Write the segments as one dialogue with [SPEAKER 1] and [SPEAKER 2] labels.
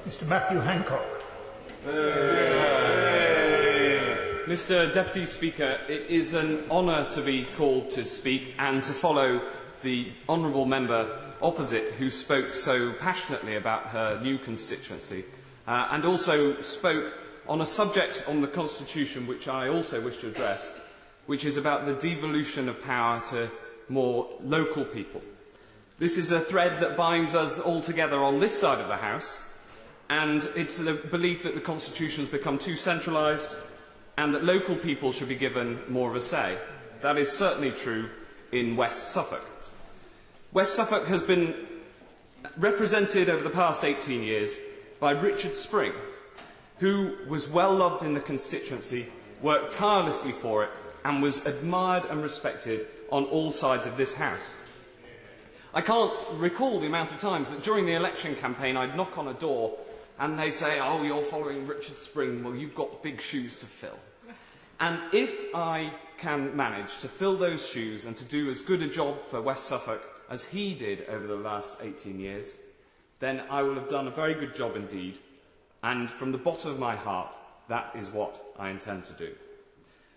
[SPEAKER 1] Mr. Matthew Hancock.
[SPEAKER 2] Mr. Deputy Speaker, it is an honour to be called to speak and to follow the honourable member opposite who spoke so passionately about her new constituency and also spoke on a subject on the Constitution which I also wish to address, which is about the devolution of power to more local people. This is a thread that binds us all together on this side of the House, and it's the belief that the Constitution has become too centralised and that local people should be given more of a say. That is certainly true in West Suffolk. West Suffolk has been represented over the past 18 years by Richard Spring, who was well loved in the constituency, worked tirelessly for it, and was admired and respected on all sides of this House. I can't recall the amount of times that during the election campaign I'd knock on a door and they'd say, "Oh, you're following Richard Spring, well, you've got big shoes to fill." And if I can manage to fill those shoes and to do as good a job for West Suffolk as he did over the last 18 years, then I will have done a very good job indeed, and from the bottom of my heart, that is what I intend to do.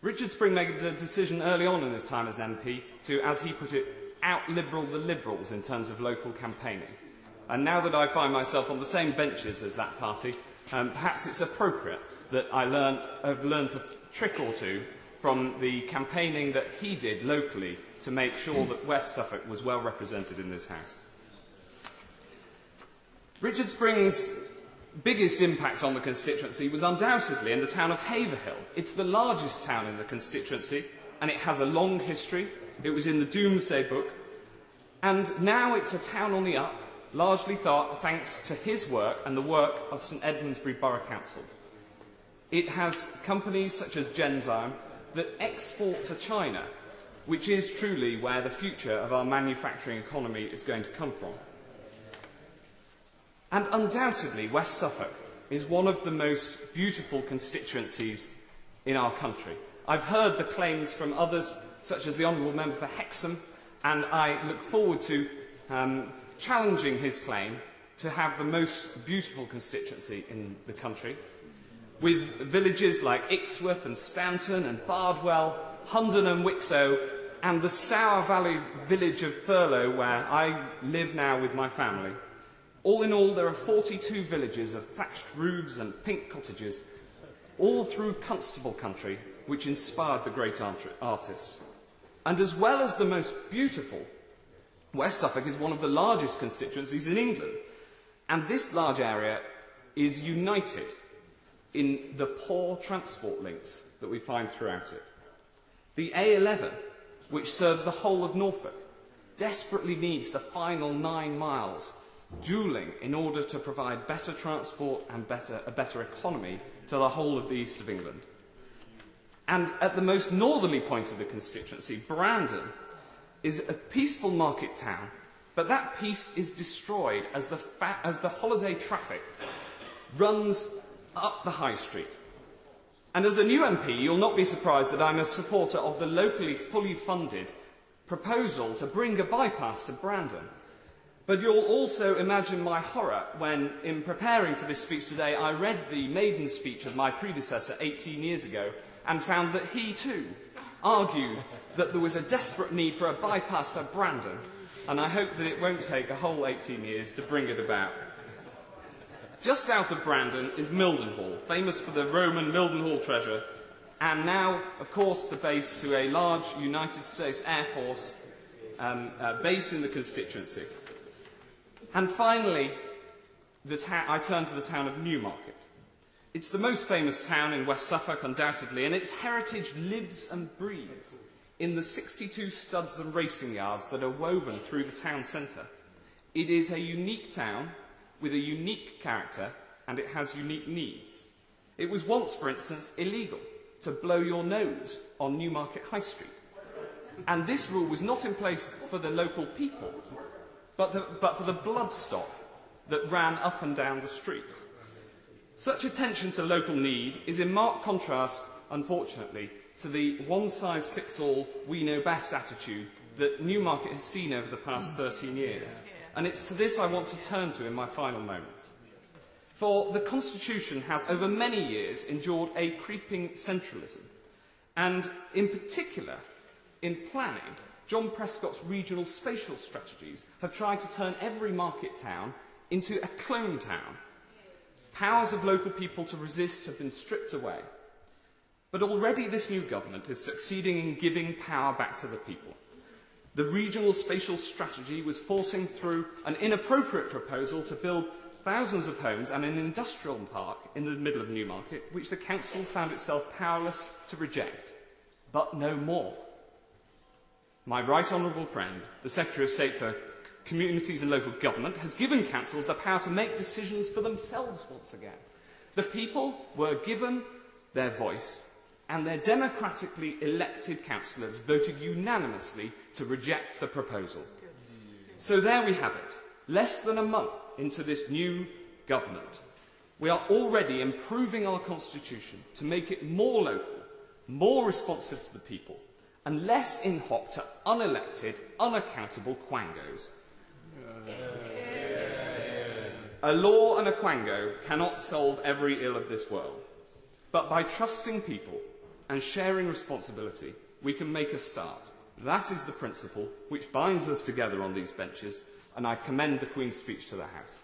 [SPEAKER 2] Richard Spring made a decision early on in his time as an MP to, as he put it, out-liberal the Liberals in terms of local campaigning. And now that I find myself on the same benches as that party, perhaps it's appropriate that I've learned a trick or two from the campaigning that he did locally to make sure that West Suffolk was well represented in this House. Richard Spring's biggest impact on the constituency was undoubtedly in the town of Haverhill. It's the largest town in the constituency, and it has a long history. It was in the Domesday Book, and now it's a town on the up, largely thanks to his work and the work of St Edmundsbury Borough Council. It has companies such as Genzyme that export to China, which is truly where the future of our manufacturing economy is going to come from. And undoubtedly, West Suffolk is one of the most beautiful constituencies in our country. I've heard the claims from others, such as the Honourable Member for Hexham, and I look forward to challenging his claim to have the most beautiful constituency in the country, with villages like Ixworth and Stanton and Bardwell, Hundon and Wixow, and the Stour Valley village of Thurlow, where I live now with my family. All in all, there are 42 villages of thatched roofs and pink cottages, all through Constable country, which inspired the great artist. And as well as the most beautiful, West Suffolk is one of the largest constituencies in England, and this large area is united in the poor transport links that we find throughout it. The A11, which serves the whole of Norfolk, desperately needs the final 9 miles, duelling in order to provide better transport and a better economy to the whole of the east of England. And at the most northerly point of the constituency, Brandon is a peaceful market town, but that peace is destroyed as the holiday traffic runs up the high street. And as a new MP, you'll not be surprised that I'm a supporter of the locally fully funded proposal to bring a bypass to Brandon. But you'll also imagine my horror when, in preparing for this speech today, I read the maiden speech of my predecessor 18 years ago and found that he too argued that there was a desperate need for a bypass for Brandon, and I hope that it won't take a whole 18 years to bring it about. Just south of Brandon is Mildenhall, famous for the Roman Mildenhall treasure, and now, of course, the base to a large United States Air Force base in the constituency. And finally, I turn to the town of Newmarket. It's the most famous town in West Suffolk, undoubtedly, and its heritage lives and breathes in the 62 studs and racing yards that are woven through the town centre. It is a unique town with a unique character, and it has unique needs. It was once, for instance, illegal to blow your nose on Newmarket High Street. And this rule was not in place for the local people, but for the bloodstock that ran up and down the street. Such attention to local need is in marked contrast, unfortunately, to the one-size-fits-all, we-know-best attitude that Newmarket has seen over the past 13 years. And it's to this I want to turn to in my final moments. For the Constitution has over many years endured a creeping centralism, and in particular, in planning, John Prescott's regional spatial strategies have tried to turn every market town into a clone town. Powers of local people to resist have been stripped away. But already this new government is succeeding in giving power back to the people. The regional spatial strategy was forcing through an inappropriate proposal to build thousands of homes and an industrial park in the middle of Newmarket, which the council found itself powerless to reject. But no more. My right honourable friend, the Secretary of State for Communities and Local Government, has given councils the power to make decisions for themselves once again. The people were given their voice, and their democratically elected councillors voted unanimously to reject the proposal. So there we have it. Less than a month into this new government, we are already improving our constitution to make it more local, more responsive to the people, and less in hock to unelected, unaccountable quangos. A law and a quango cannot solve every ill of this world, but by trusting people and sharing responsibility, we can make a start. That is the principle which binds us together on these benches, and I commend the Queen's speech to the House.